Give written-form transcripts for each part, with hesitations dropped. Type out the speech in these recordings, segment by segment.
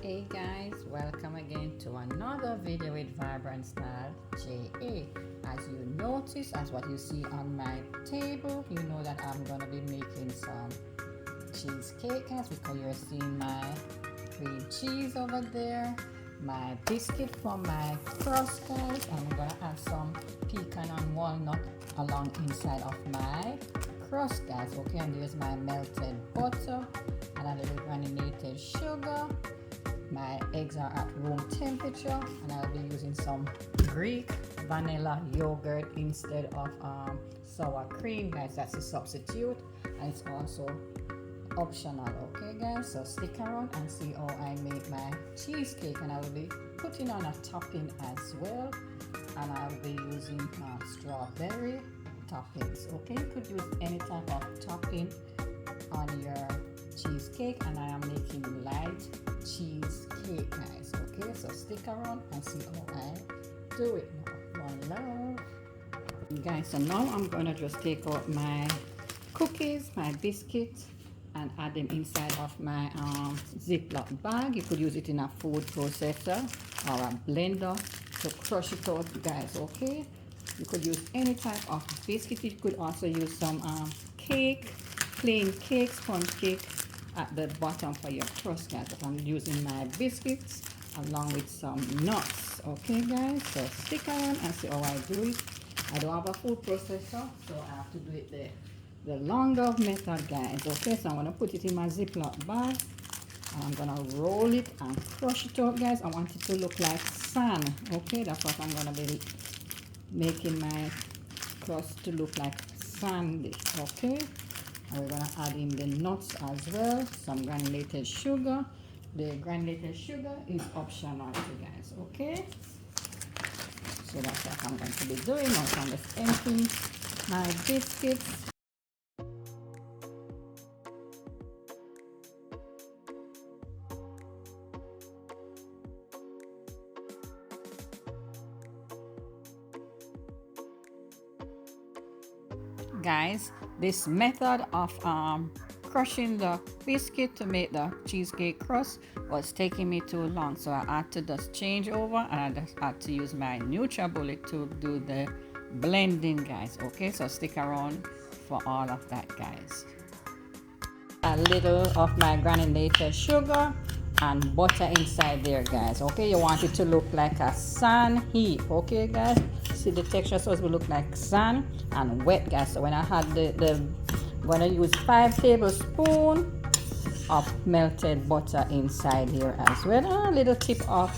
Hey guys, welcome again to another video with Vibrant Style JA. As you notice, as what you see on my table, you know that I'm gonna be making some cheesecake guys, because you're seeing my cream cheese over there, my biscuit from my crust guys. I'm gonna add some pecan and walnut along inside of my crust guys. Okay, and there's my melted butter and a little granulated sugar. My eggs are at room temperature, and I'll be using some Greek vanilla yogurt instead of sour cream guys. That's the substitute, and it's also optional. Okay guys, so stick around and see how I make my cheesecake, and I will be putting on a topping as well, and I'll be using strawberry toppings. Okay, you could use any type of topping on your cheesecake, and I am making light cheesecake guys. Okay, so stick around and see how I do it now. One love guys. So now I'm gonna just take out my cookies, my biscuits, and add them inside of my Ziploc bag. You could use it in a food processor or a blender to crush it out guys. Okay, you could use any type of biscuit. You could also use some cake, plain cake, sponge cake at the bottom for your crust guys. But I'm using my biscuits along with some nuts. Okay guys, so stick around and see how I do it. I don't have a food processor, so I have to do it the longer method guys. Okay, so I'm gonna put it in my Ziploc bag, and I'm gonna roll it and crush it out guys. I want it to look like sand. Okay, that's what I'm gonna be making my crust to look like sandy. Okay, and we're gonna add in the nuts as well, some granulated sugar. The granulated sugar is optional too guys. Okay, so that's what I'm going to be doing. Now I'm just emptying my biscuits. Guys, this method of crushing the biscuit to make the cheesecake crust was taking me too long, so I had to just change over, and I just had to use my NutriBullet to do the blending guys. Okay, so stick around for all of that guys. A little of my granulated sugar and butter inside there guys. Okay, you want it to look like a sand heap. Okay guys, see the texture, so it will look like sand and wet guys. So when I had I'm gonna use 5 tablespoons of melted butter inside here as well, and a little tip of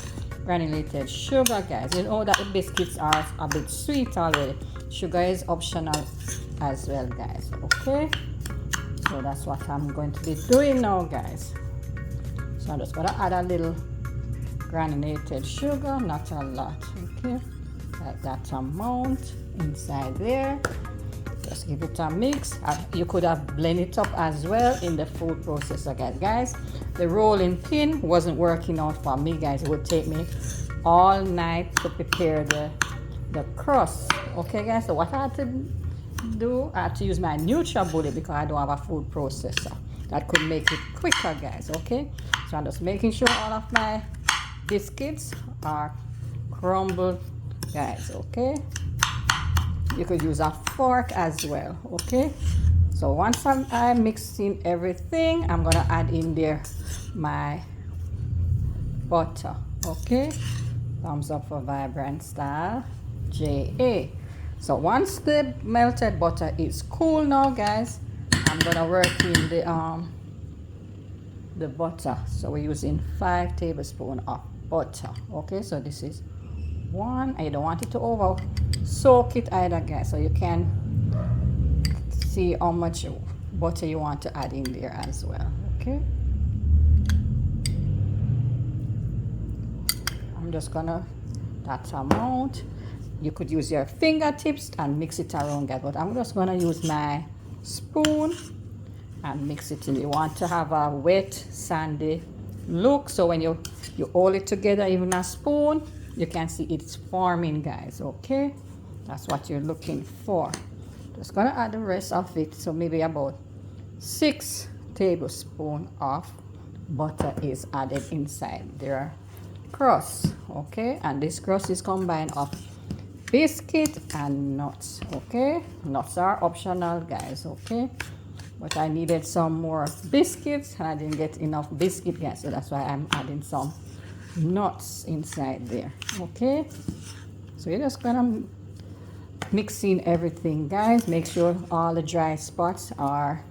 granulated sugar guys. You know that the biscuits are a bit sweet already. Sugar is optional as well guys. Okay, so that's what I'm going to be doing now guys. So I'm just going to add a little granulated sugar, not a lot. Okay, like that amount inside there. Just give it a mix. You could have blended it up as well in the food processor guys. The rolling pin wasn't working out for me guys. It would take me all night to prepare the crust. Okay guys, so what I had to do, I had to use my NutriBullet because I don't have a food processor that could make it quicker guys. Okay, so I'm just making sure all of my biscuits are crumbled guys. Okay, you could use a fork as well. Okay, so once I'm mixing everything, I'm gonna add in there my butter. Okay, thumbs up for Vibrant Style JA. So once the melted butter is cool now guys, I'm gonna work in the butter. So we're using 5 tablespoons of butter. Okay, so this is 1. I don't want it to over soak it either guys, so you can see how much butter you want to add in there as well. Okay, I'm just gonna that amount. You could use your fingertips and mix it around guys, but I'm just gonna use my spoon and mix it in. You want to have a wet sandy look, so when you hold it together, even a spoon, you can see it's forming guys. Okay, that's what you're looking for. Just gonna add the rest of it, so maybe about 6 tablespoons of butter is added inside their crust. Okay, and this crust is combined of biscuit and nuts. Okay, nuts are optional, guys. Okay, but I needed some more biscuits and I didn't get enough biscuit, guys, so that's why I'm adding some nuts inside there. Okay, so you're just gonna mix in everything, guys. Make sure all the dry spots are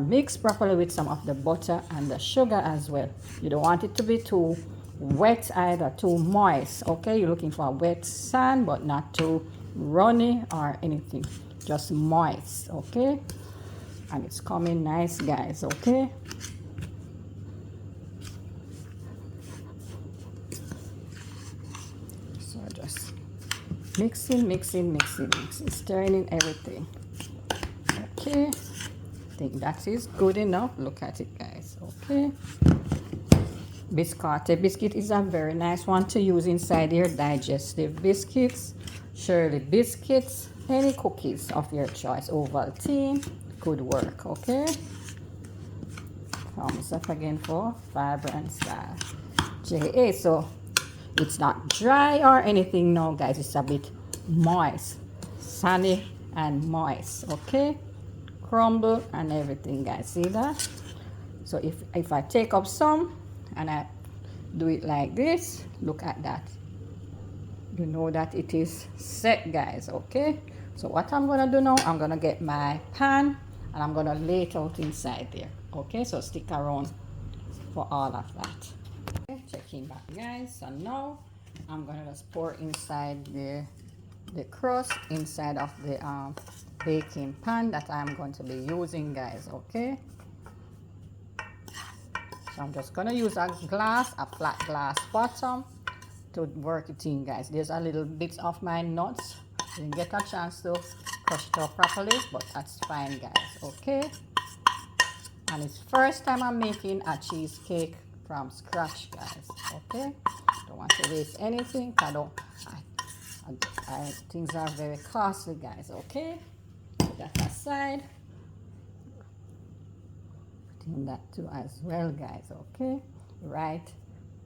mixed properly with some of the butter and the sugar as well. You don't want it to be too wet either, too moist. Okay, you're looking for a wet sand but not too runny or anything, just moist. Okay, and it's coming nice, guys. Okay, so just mixing, stirring in everything. Okay, I think that is good enough. Look at it, guys. Okay, biscotti biscuit is a very nice one to use inside your digestive biscuits, Shirley biscuits, any cookies of your choice. Ovaltine could work. Okay, thumbs up again for Vibrant Style JA. So it's not dry or anything, no, guys. It's a bit moist, sunny and moist. Okay, crumble and everything, guys. See that? So if I take up some and I do it like this, look at that, you know that it is set, guys. Okay, so what I'm gonna do now, I'm gonna get my pan and I'm gonna lay it out inside there. Okay, so stick around for all of that. Okay, checking back, guys. So now I'm gonna just pour inside the crust inside of the baking pan that I'm going to be using, guys. Okay, so I'm just gonna use a flat glass bottom to work it in, guys. There's a little bit of my nuts, didn't get a chance to crush it up properly, but that's fine, guys. Okay, and it's first time I'm making a cheesecake from scratch, guys. Okay, don't want to waste anything. Things are very costly, guys. Okay, put that aside, put in that too as well, guys. Okay, right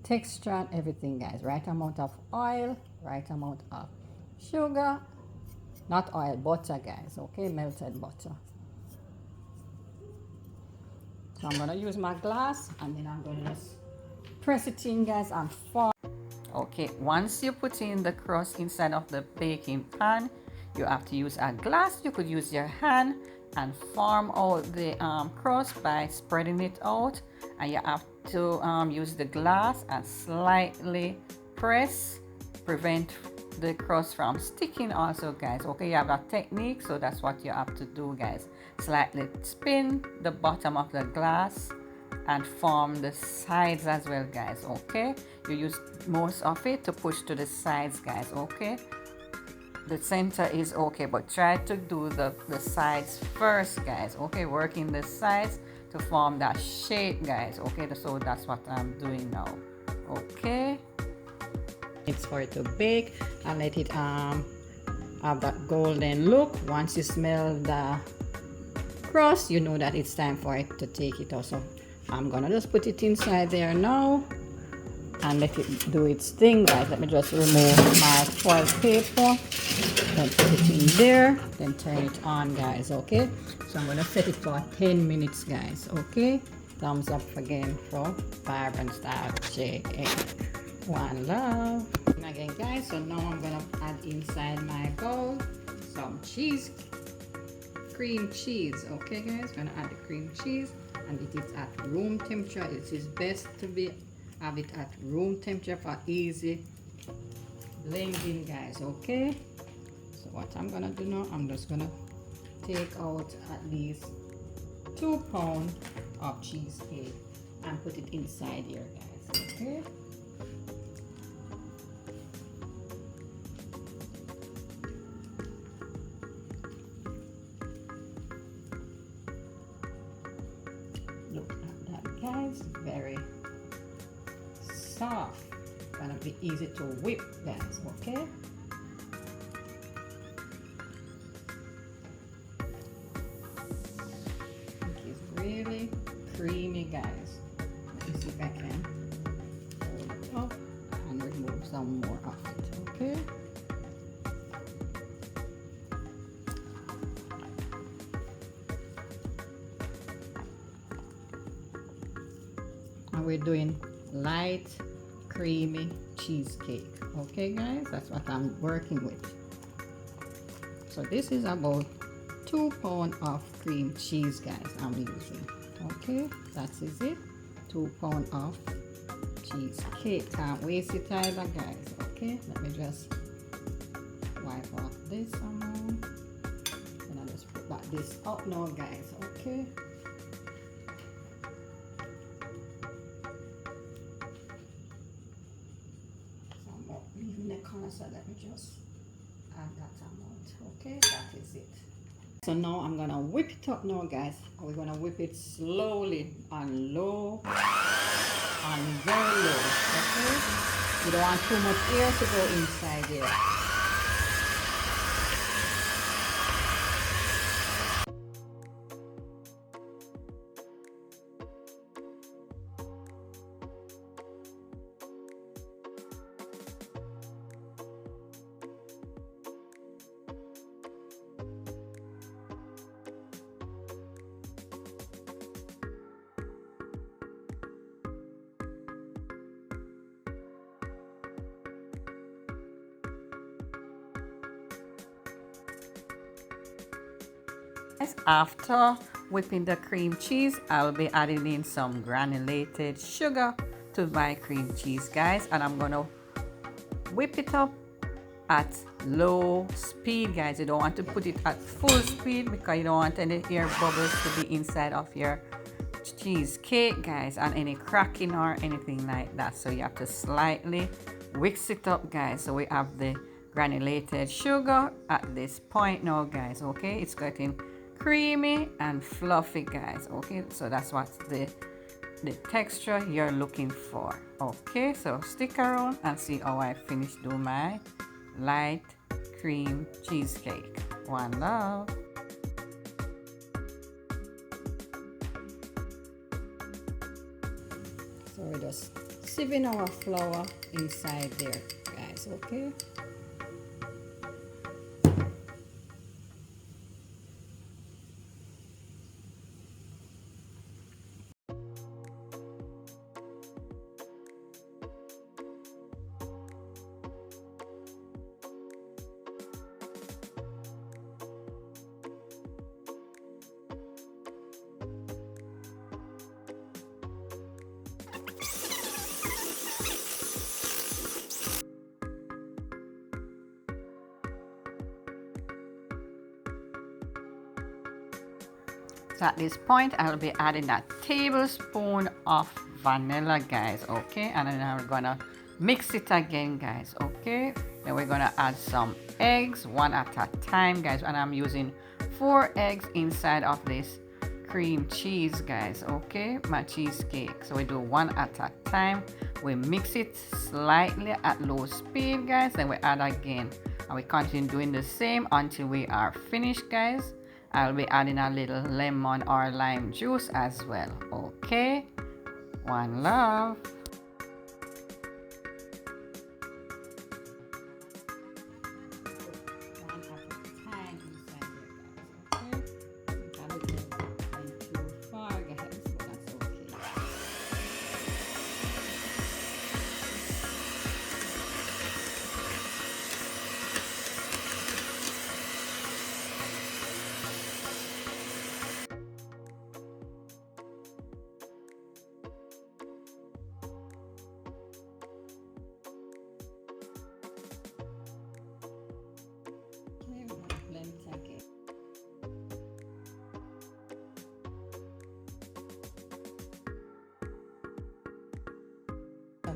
texture and everything, guys. Right amount of oil, right amount of sugar, not oil, butter, guys. Okay, melted butter. So I'm gonna use my glass and then I'm gonna just press it in, guys, and form. Okay, once you put in the crust inside of the baking pan, you have to use a glass. You could use your hand and form out the crust by spreading it out, and you have to use the glass and slightly press, prevent the crust from sticking also, guys. Okay, you have a technique, so that's what you have to do, guys. Slightly spin the bottom of the glass and form the sides as well, guys. Okay, you use most of it to push to the sides, guys. Okay, the center is okay, but try to do the sides first, guys. Okay, working the sides to form that shape, guys. Okay, so that's what I'm doing now. Okay, it's for it to bake and let it have that golden look. Once you smell the crust, you know that it's time for it to take it out. So I'm gonna just put it inside there now and let it do its thing, guys. Let me just remove my foil paper, then put it in there, then turn it on, guys. Okay, so I'm gonna set it for 10 minutes, guys. Okay, thumbs up again for Vibrant Style JA. One love. And again, guys, so now I'm gonna add inside my bowl some cream cheese. Okay, guys, gonna add the cream cheese, and it is at room temperature. It is best to have it at room temperature for easy blending, guys. Okay, so what I'm gonna do now, I'm just gonna take out at least 2 pounds of cheesecake and put it inside here, guys. Okay, look at that, guys. Very soft, gonna be easy to whip, guys. Okay, it is really creamy, guys. Let's see if I can hold it up and remove some more of it. Okay. And we're doing light creamy cheesecake. Okay guys, that's what I'm working with. So this is about 2 pounds of cream cheese, guys, I'm using. Okay, that is it. 2 pounds of cheesecake. Can't waste it either, guys. Okay, let me just wipe off this amount and I'll just put back this up now, guys. Okay. So I'm not leaving the corner, so let me just add that amount. Okay, that is it. So now I'm gonna whip it up now, guys. We're gonna whip it slowly on low, on very low. Okay, you don't want too much air to go inside here. After whipping the cream cheese, I'll be adding in some granulated sugar to my cream cheese, guys, and I'm gonna whip it up at low speed, guys. You don't want to put it at full speed because you don't want any air bubbles to be inside of your cheesecake, guys, and any cracking or anything like that. So you have to slightly whisk it up, guys. So we have the granulated sugar at this point now, guys. Okay, it's getting creamy and fluffy, guys. Okay, so that's what the texture you're looking for. Okay, so stick around and see how I finish doing my light cream cheesecake. One love. So we're just sieving our flour inside there, guys. Okay. So at this point, I'll be adding a tablespoon of vanilla, guys. Okay, and then I'm gonna mix it again, guys. Okay, then we're gonna add some eggs, one at a time, guys, and I'm using 4 eggs inside of this cream cheese, guys. Okay, my cheesecake. So we do one at a time. We mix it slightly at low speed, guys, then we add again, and we continue doing the same until we are finished, guys. I'll be adding a little lemon or lime juice as well. Okay, one love.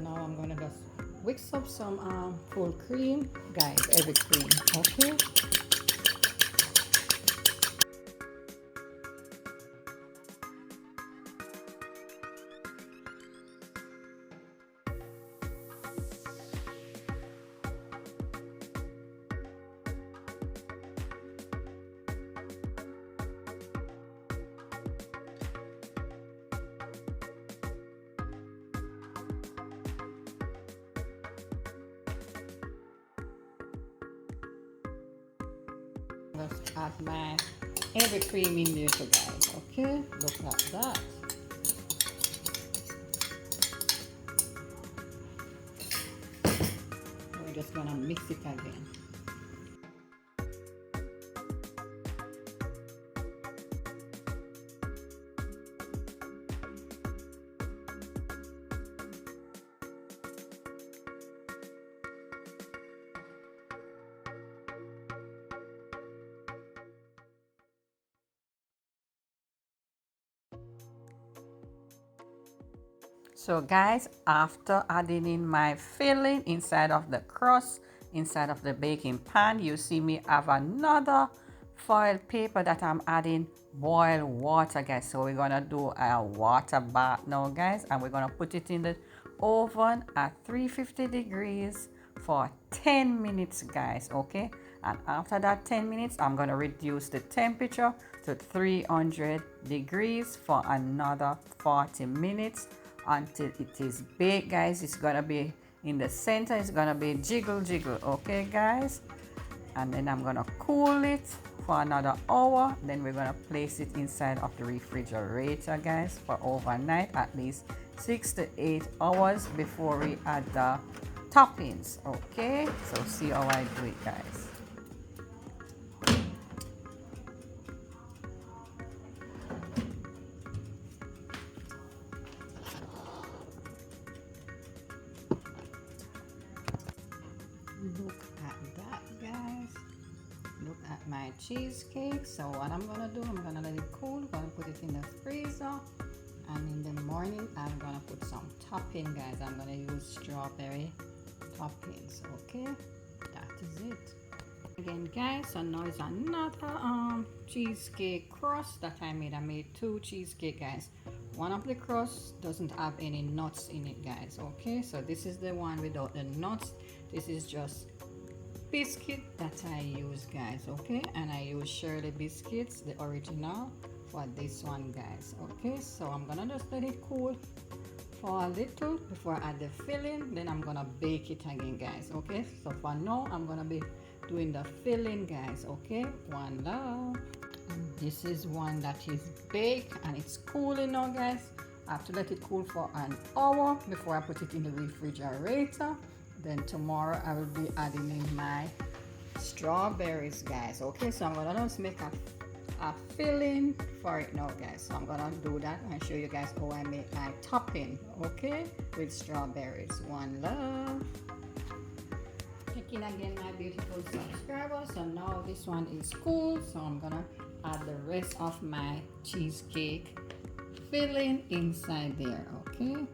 Now I'm gonna just whisk up some full cream, guys, heavy cream. Okay. Just add my heavy cream in there too, guys. Okay, look at that. We're just gonna mix it again. So guys, after adding in my filling inside of the crust, inside of the baking pan, you see me have another foil paper that I'm adding boiled water, guys. So we're gonna do a water bath now, guys, and we're gonna put it in the oven at 350 degrees for 10 minutes, guys. Okay, and after that 10 minutes, I'm gonna reduce the temperature to 300 degrees for another 40 minutes until it is baked, guys. It's gonna be in the center, it's gonna be jiggle jiggle. Okay guys, and then I'm gonna cool it for another hour. Then we're gonna place it inside of the refrigerator, guys, for overnight, at least 6 to 8 hours before we add the toppings. Okay, so see how I do it, guys. Look at that, guys. Look at my cheesecake. So what I'm gonna do, I'm gonna let it cool, gonna put it in the freezer, and in the morning I'm gonna put some topping, guys. I'm gonna use strawberry toppings. Okay, that is it. Again, guys, so now it's another cheesecake crust that I made. I made 2 cheesecake, guys. One of the crusts doesn't have any nuts in it, guys. Okay, so this is the one without the nuts. This is just biscuit that I use, guys. Okay, and I use Shirley biscuits, the original, for this one, guys. Okay, so I'm gonna just let it cool for a little before I add the filling. Then I'm gonna bake it again, guys. Okay, so for now I'm gonna be doing the filling, guys. Okay, one love. And this is one that is baked and it's cooling now, guys. I have to let it cool for an hour before I put it in the refrigerator. Then tomorrow I will be adding in my strawberries, guys. Okay, so I'm gonna just make a filling for it now, guys. So I'm gonna do that and show you guys how I make my topping, okay, with strawberries. One love. Checking again, my beautiful subscribers. So now this one is cool, so I'm gonna add the rest of my cheesecake filling inside there. Okay,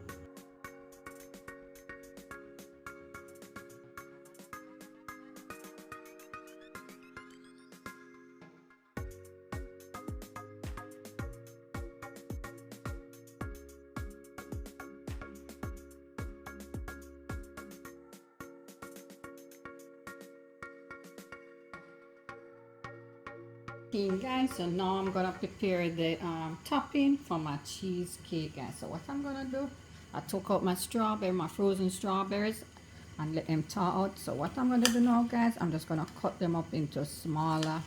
guys, so now I'm gonna prepare the topping for my cheesecake, guys. So what I'm gonna do, I took out my strawberry, my frozen strawberries, and let them thaw out. So what I'm gonna do now, guys, I'm just gonna cut them up into smaller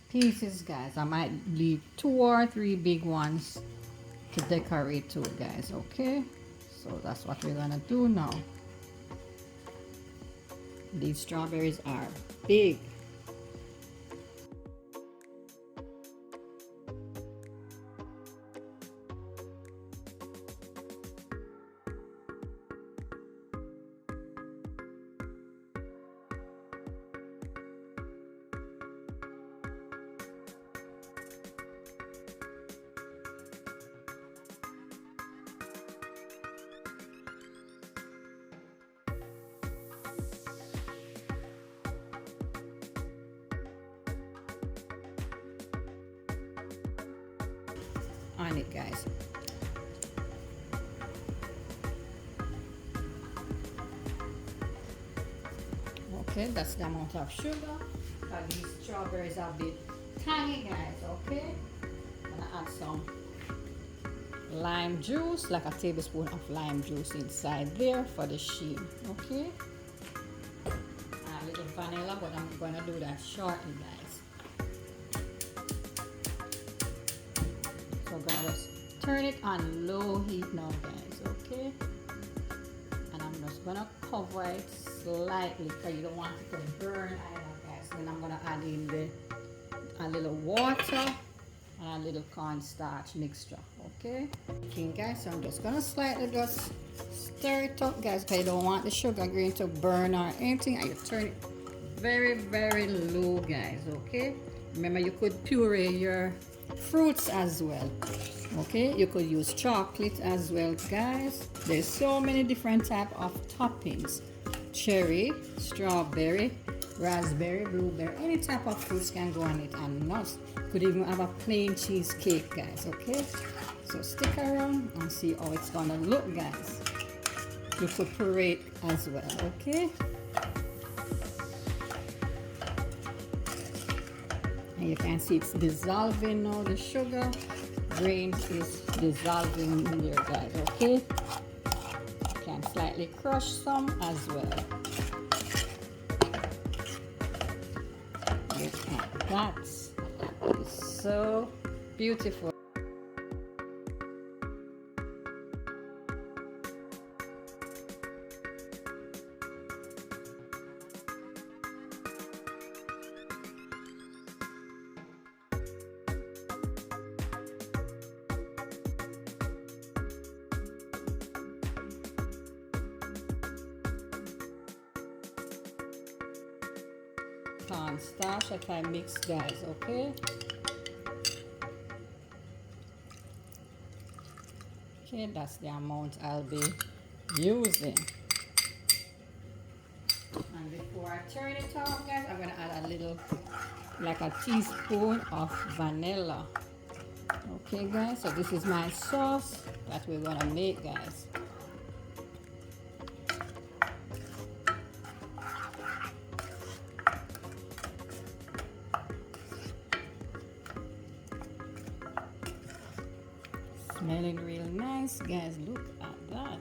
pieces, guys. I might leave 2 or 3 big ones to decorate too, guys. Okay, so that's what we're gonna do now. These strawberries are big. On it, guys. Okay, that's the amount of sugar. These strawberries are a bit tangy, guys. Okay, I'm gonna add some lime juice, like a tablespoon of lime juice inside there for the sheen. Okay, a little vanilla, but I'm gonna do that shortly, guys. gonna just turn it on low heat now, guys. Okay, and I'm just gonna cover it slightly because you don't want it to burn either, guys. Then I'm gonna add in a little water and a little cornstarch mixture. Okay, guys, so I'm just gonna slightly just stir it up, guys, because you don't want the sugar grain to burn or anything, and you turn it very low, guys. Okay, remember you could puree your fruits as well. Okay, you could use chocolate as well, guys. There's so many different type of toppings: cherry, strawberry, raspberry, blueberry, any type of fruits can go on it, and nuts. Could even have a plain cheesecake, guys. Okay, so stick around and see how it's gonna look, guys. You could puree it as well. Okay, and you can see it's dissolving now. The sugar grain is dissolving in there, guys. Okay, you can slightly crush some as well. Look at that. It's so beautiful. Cornstarch that I mix, guys. Okay, that's the amount I'll be using. And before I turn it off, guys, I'm gonna add a little, like a teaspoon of vanilla. Okay, guys, so this is my sauce that we're gonna make, guys. Smelling real nice, guys. Look at that.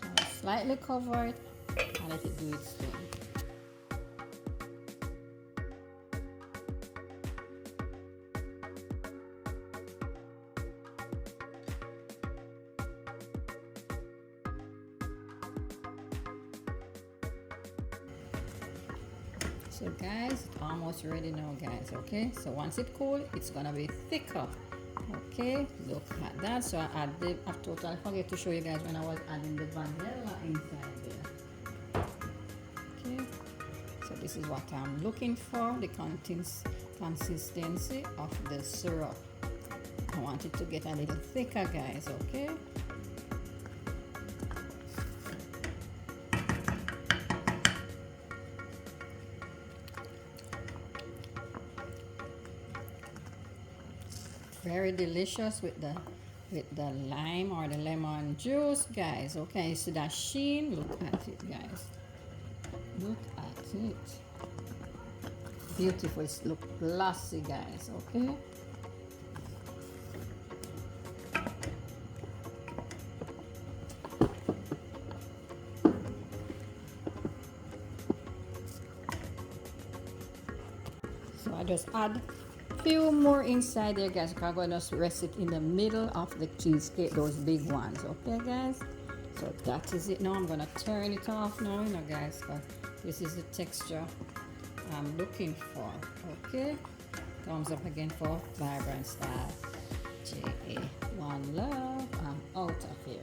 So I'll slightly cover it and let it do its thing. So guys, it's almost ready now, guys. Okay, so once it cool, it's gonna be thicker. Okay, look at that. So I totally forget to show you guys when I was adding the vanilla inside there. Okay, so this is what I'm looking for, the consistency of the syrup. I want it to get a little thicker, guys. Okay, very delicious with the lime or the lemon juice, guys. Okay, you see that sheen? Look at it, guys. Look at it. Beautiful. It looks glossy, guys. Okay, so I just add few more inside there, guys. I'm gonna rest it in the middle of the cheesecake, those big ones. Okay, guys, so that is it. Now I'm gonna turn it off now, you know, guys, because this is the texture I'm looking for. Okay, thumbs up again for Vibrant Style JA. One love. I'm out of here.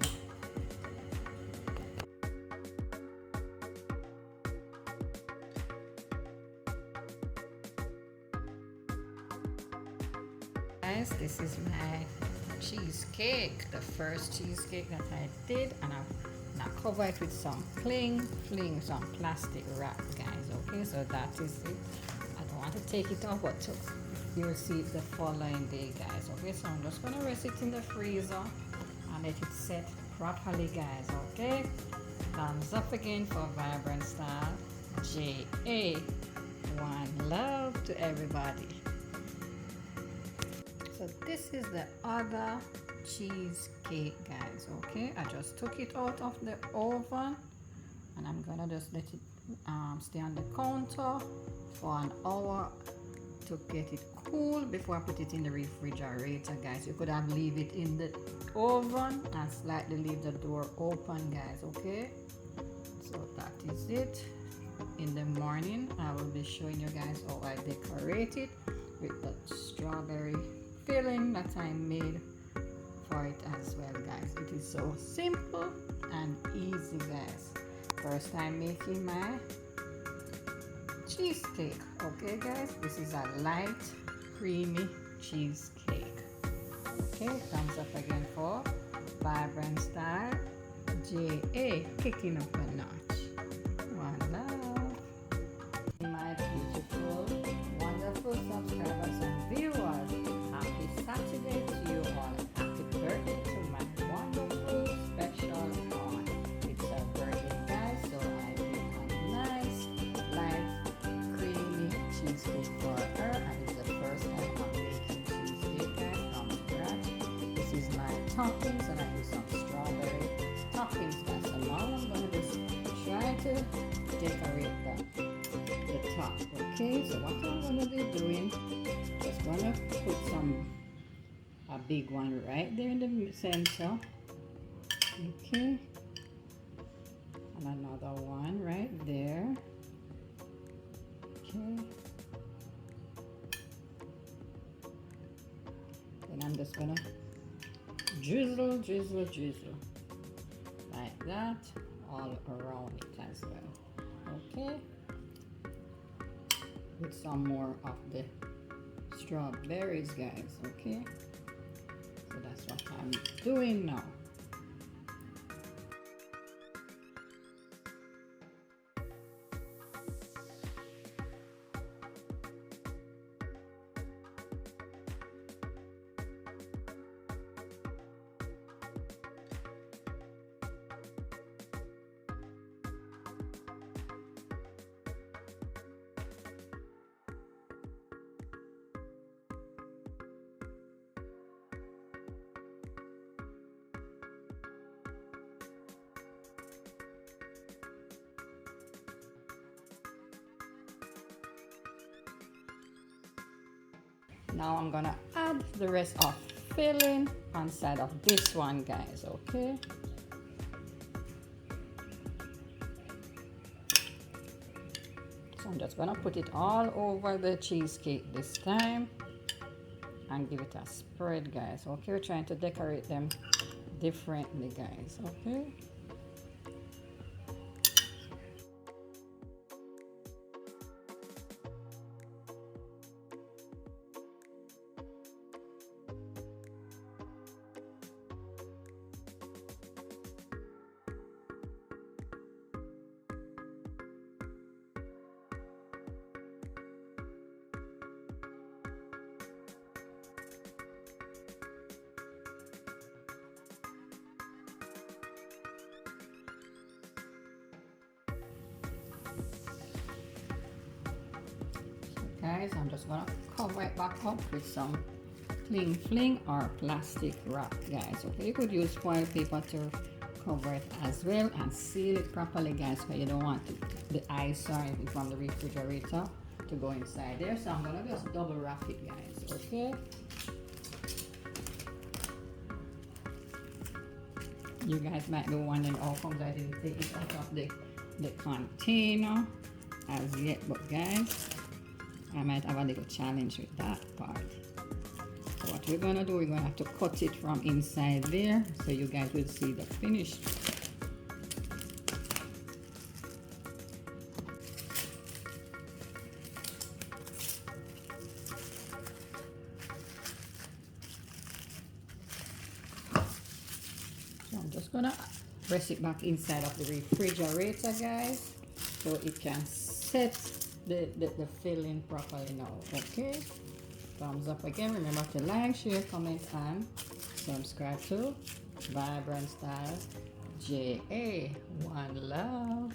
Guys, this is my cheesecake, the first cheesecake that I did, and I cover it with some fling, some plastic wrap, guys. Okay, so that is it. I don't want to take it off, but you'll see it the following day, guys. Okay, so I'm just gonna rest it in the freezer and let it set properly, guys. Okay, thumbs up again for Vibrant Style JA. One love to everybody. So this is the other cheesecake, guys. Okay, I just took it out of the oven and I'm gonna just let it stay on the counter for an hour to get it cool before I put it in the refrigerator, guys. You could have leave it in the oven and slightly leave the door open, guys. Okay, so that is it. In the morning I will be showing you guys how I decorate it with the strawberry filling that I made for it as well, guys. It is so simple and easy, guys. First time making my cheesecake. Okay, guys, this is a light creamy cheesecake. Okay, thumbs up again for Vibrant Style JA, kicking up a notch. One love. My beautiful, wonderful subscribers and viewers, happy Saturday to you all. Happy birthday to my wonderful special aunt. It's her birthday, guys, so I made a nice light creamy cheesecake for her, and it's the first time I'm making cheesecake, guys, from scratch. This is my toppings, and I use some strawberry toppings, guys. So now I'm gonna just try to decorate the top. Okay, so what I'm gonna be doing, just gonna put a big one right there in the center. Okay, and another one right there. Okay, then I'm just gonna drizzle like that all around it as well. Okay, with some more of the strawberries, guys. Okay, so that's what I'm doing now. Now I'm gonna add the rest of filling on side of this one, guys. Okay, so I'm just gonna put it all over the cheesecake this time and give it a spread, guys. Okay, we're trying to decorate them differently, guys. Okay, guys, I'm just gonna cover it back up with some cling film or plastic wrap, guys. Okay, you could use foil paper to cover it as well and seal it properly, guys, because you don't want the ice or anything from the refrigerator to go inside there. So I'm gonna just double wrap it, guys. Okay, you guys might be wondering how come I didn't take it out of the container as yet, but guys, I might have a little challenge with that part. So what we're gonna do, we're gonna have to cut it from inside there so you guys will see the finish. So I'm just gonna press it back inside of the refrigerator, guys, so it can set the filling properly now. Okay, thumbs up again. Remember to like, share, comment, and subscribe to Vibrant Style JA. One love.